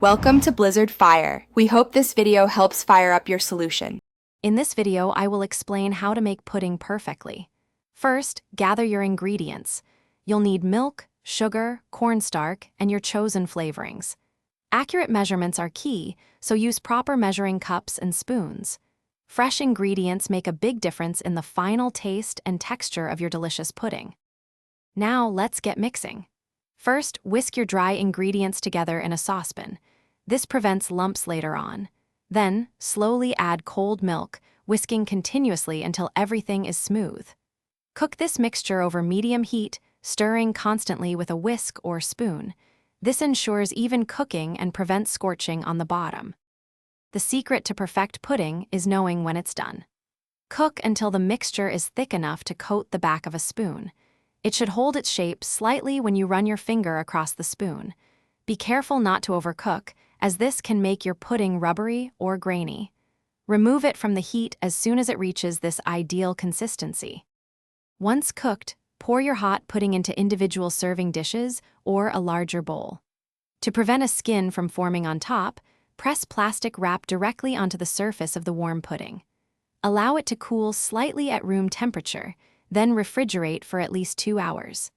Welcome to Blizzard Fire. We hope this video helps fire up your solution. In this video, I will explain how to make pudding perfectly. First, gather your ingredients. You'll need milk, sugar, cornstarch, and your chosen flavorings. Accurate measurements are key, so use proper measuring cups and spoons. Fresh ingredients make a big difference in the final taste and texture of your delicious pudding. Now, let's get mixing. First, whisk your dry ingredients together in a saucepan. This prevents lumps later on. Then, slowly add cold milk, whisking continuously until everything is smooth. Cook this mixture over medium heat, stirring constantly with a whisk or spoon. This ensures even cooking and prevents scorching on the bottom. The secret to perfect pudding is knowing when it's done. Cook until the mixture is thick enough to coat the back of a spoon. It should hold its shape slightly when you run your finger across the spoon. Be careful not to overcook, as this can make your pudding rubbery or grainy. Remove it from the heat as soon as it reaches this ideal consistency. Once cooked, pour your hot pudding into individual serving dishes or a larger bowl. To prevent a skin from forming on top, press plastic wrap directly onto the surface of the warm pudding. Allow it to cool slightly at room temperature, then refrigerate for at least 2 hours.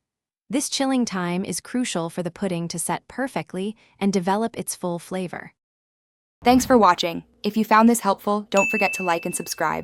This chilling time is crucial for the pudding to set perfectly and develop its full flavor. Thanks for watching. If you found this helpful, don't forget to like and subscribe.